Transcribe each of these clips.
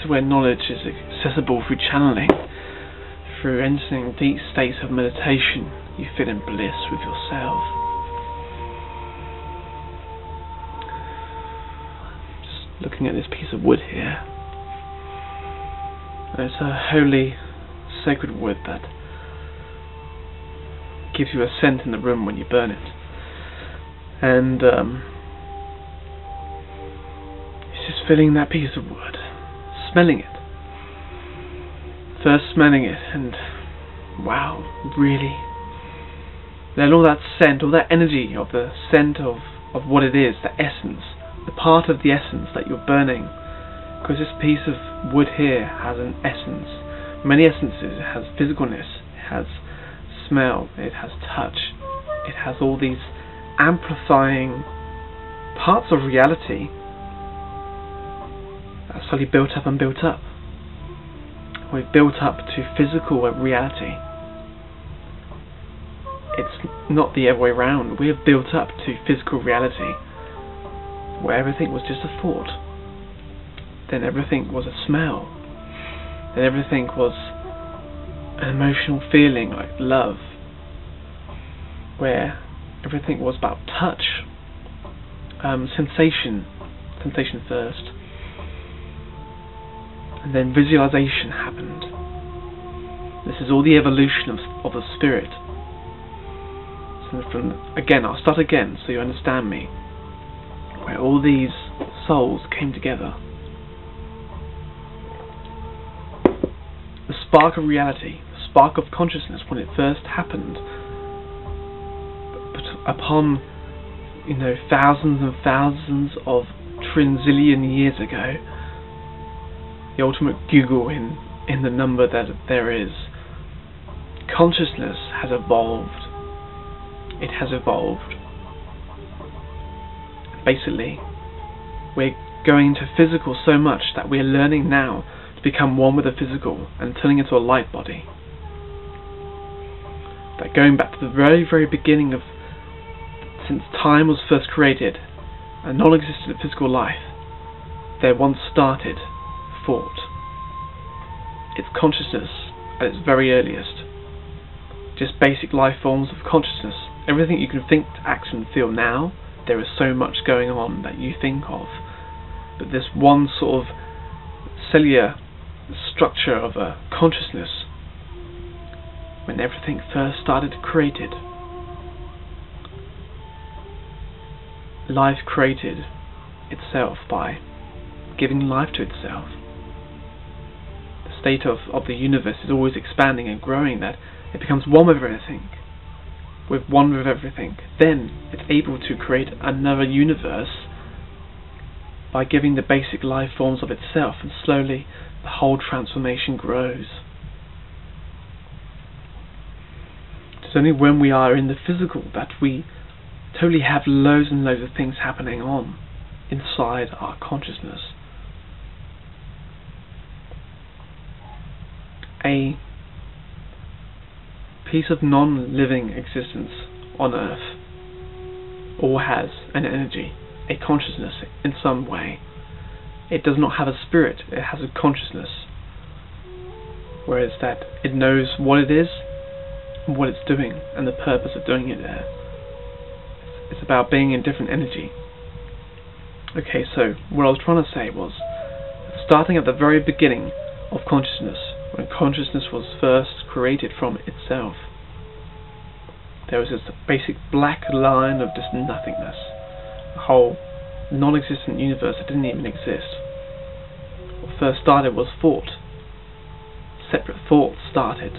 is where knowledge is accessible through channeling. Through entering deep states of meditation, you feel in bliss with yourself. Just looking at this piece of wood here. It's a holy, sacred wood that gives you a scent in the room when you burn it. And it's just feeling that piece of wood, smelling it. First smelling it, and wow, really. Then all that scent, all that energy of the scent of what it is, the essence, the part of the essence that you're burning. Because this piece of wood here has an essence, many essences. It has physicalness, it has smell, it has touch, it has all these amplifying parts of reality that are slowly built up and built up. We're built up to physical reality. It's not the other way around. We're built up to physical reality, where everything was just a thought. Then everything was a smell. Then everything was an emotional feeling like love, where everything was about touch, sensation first, and then visualization happened. This is all the evolution of the spirit. So again, I'll start again so you understand me, where all these souls came together. The spark of reality, the spark of consciousness, when it first happened, but upon, thousands and thousands of trillion years ago, the ultimate Google in the number that there is, consciousness has evolved. It has evolved. Basically, we're going to physical so much that we're learning now to become one with the physical and turning into a light body. That going back to the very, very beginning of, since time was first created, a non-existent physical life, there once started thought. It's consciousness at its very earliest. Just basic life forms of consciousness. Everything you can think, act and feel now, there is so much going on that you think of. But this one sort of cellular structure of a consciousness, when everything first started created, life created itself by giving life to itself. The state of the universe is always expanding and growing, that it becomes one with everything. With one with everything. Then it's able to create another universe by giving the basic life forms of itself, and slowly the whole transformation grows. It's only when we are in the physical that we totally have loads and loads of things happening on inside our consciousness. A piece of non-living existence on Earth all has an energy, a consciousness in some way. It does not have a spirit, it has a consciousness. Whereas that it knows what it is and what it's doing and the purpose of doing it there. It's about being in different energy. Okay, so what I was trying to say was, starting at the very beginning of consciousness, when consciousness was first created from itself, there was this basic black line of just nothingness, a whole non-existent universe that didn't even exist. What first started was thought. Separate thoughts started,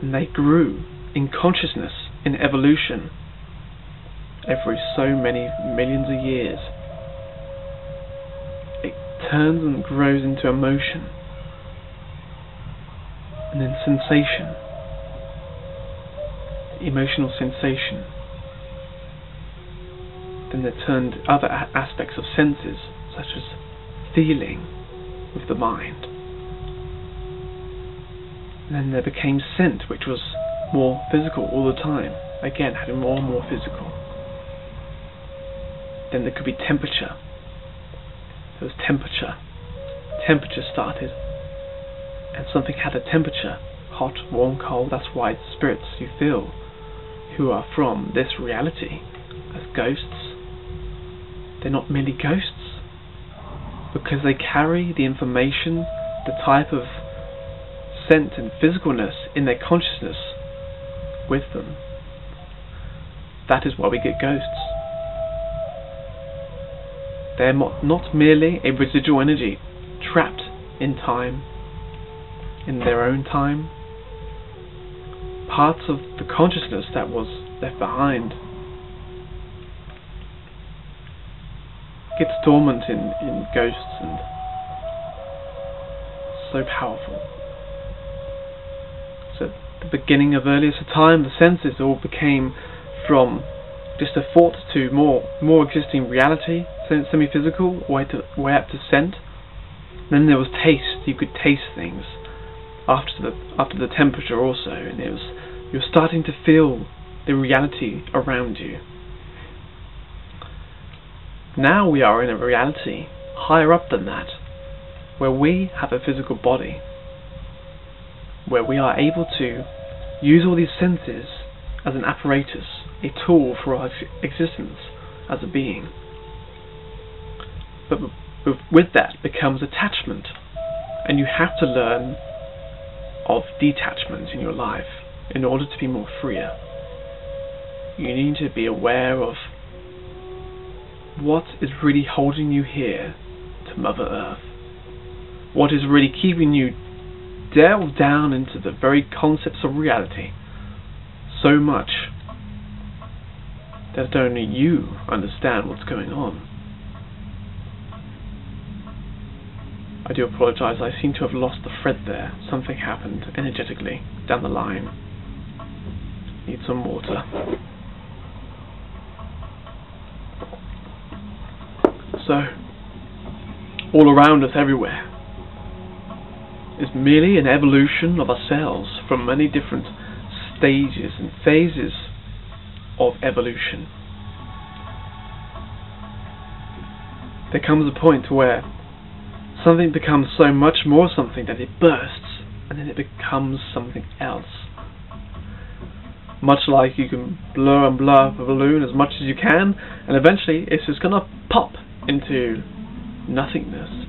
and they grew in consciousness, in evolution, every so many millions of years. It turns and grows into emotion, and then sensation, emotional sensation. Then they turned other aspects of senses, such as feeling with the mind. And then there became scent, which was more physical all the time, again having more and more physical. Then there could be temperature. There was temperature, temperature started, and something had a temperature, hot, warm, cold. That's why the spirits you feel, who are from this reality, as ghosts, they're not merely ghosts, because they carry the information, the type of sense and physicalness in their consciousness with them. That is why we get ghosts. They're not merely a residual energy trapped in time, in their own time. Parts of the consciousness that was left behind gets dormant in ghosts, and so powerful. So at the beginning of earliest time, the senses all became from just a thought to more existing reality, semi-physical, way up to scent. Then there was taste. You could taste things after the temperature also, and you're starting to feel the reality around you. Now we are in a reality higher up than that, where we have a physical body, where we are able to use all these senses as an apparatus, a tool for our existence as a being. But with that becomes attachment, and you have to learn of detachment in your life in order to be more freer. You need to be aware of what is really holding you here to Mother Earth, what is really keeping you delved down into the very concepts of reality so much that only you understand what's going on. I do apologise, I seem to have lost the thread there. Something happened energetically down the line. Need some water. So, all around us, everywhere, is merely an evolution of ourselves from many different stages and phases of evolution. There comes a point where something becomes so much more something that it bursts, and then it becomes something else. Much like you can blow and blow up a balloon as much as you can, and eventually it's just going to pop into nothingness.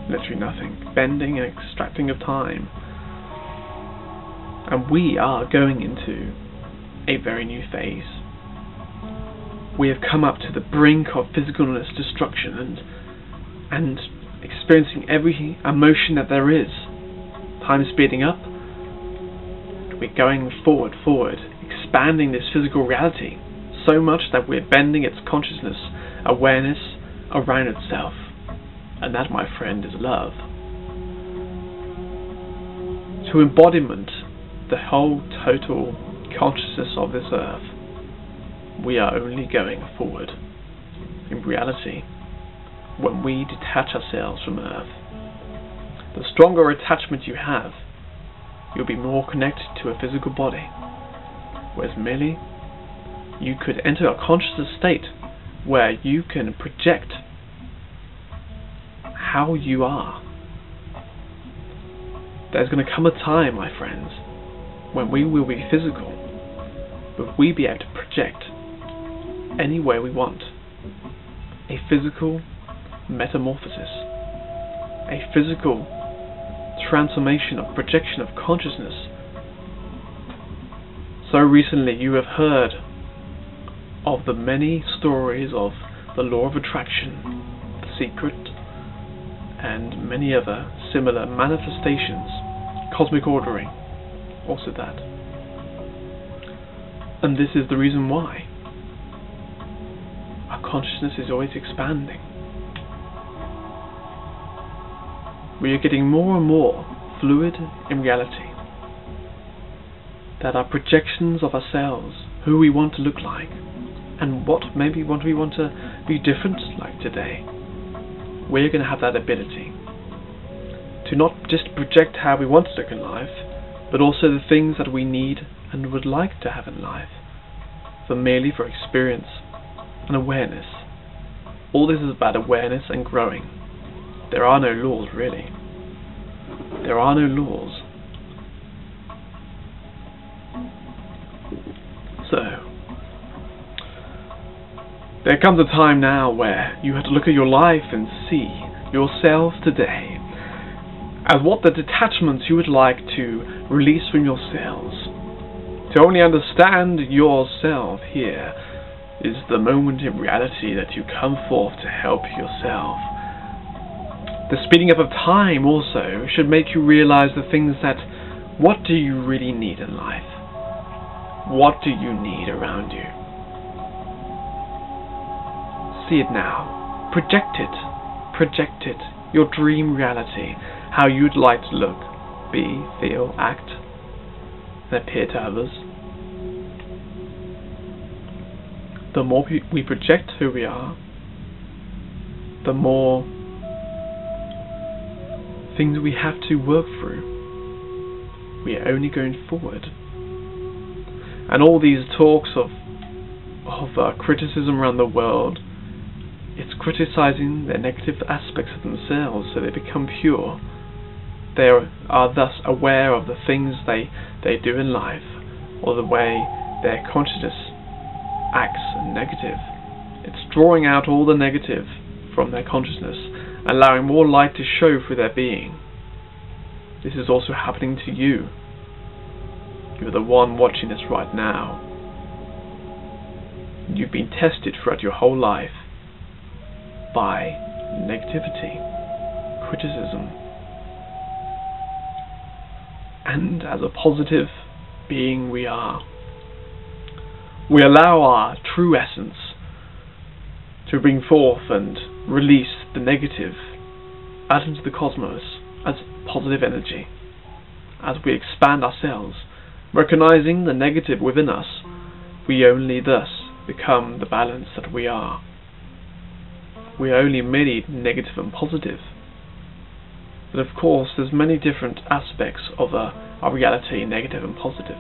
Literally nothing. Bending and extracting of time. And we are going into a very new phase. We have come up to the brink of physicalness destruction and experiencing every emotion that there is. Time is speeding up. We're going forward, expanding this physical reality so much that we're bending its consciousness, awareness around itself. And that, my friend, is love. To embodiment the whole total consciousness of this earth, we are only going forward. In reality, when we detach ourselves from earth, the stronger attachment you have, you'll be more connected to a physical body, whereas merely you could enter a consciousness state where you can project how you are. There's going to come a time, my friends, when we will be physical, but we be able to project any way we want. A physical metamorphosis, a physical transformation of projection of consciousness. So recently you have heard of the many stories of the law of attraction, The Secret, and many other similar manifestations, cosmic ordering, also that. And this is the reason why. Our consciousness is always expanding. We are getting more and more fluid in reality. That our projections of ourselves, who we want to look like, and what maybe we want to be different like today, we're going to have that ability to not just project how we want to look in life, but also the things that we need and would like to have in life, merely for experience and awareness. All this is about awareness and growing. there are no laws, really. There are no laws. So, there comes a time now where you have to look at your life and see yourself today as what the detachments you would like to release from yourselves. To only understand yourself here is the moment in reality that you come forth to help yourself. The speeding up of time also should make you realize the things that, what do you really need in life? What do you need around you? See it now. Project it. Project it. Your dream reality. How you'd like to look, be, feel, act, and appear to others. The more we project who we are, the more things we have to work through. We are only going forward. And all these talks of criticism around the world, it's criticizing their negative aspects of themselves so they become pure. They are thus aware of the things they do in life, or the way their consciousness acts negative. It's drawing out all the negative from their consciousness, allowing more light to show through their being. This is also happening to you. You're the one watching this right now. You've been tested throughout your whole life by negativity, criticism. And as a positive being we are, we allow our true essence to bring forth and release the negative out into the cosmos as positive energy. As we expand ourselves, recognizing the negative within us, we only thus become the balance that we are. We are only merely negative and positive. But of course, there's many different aspects of our reality, negative and positive.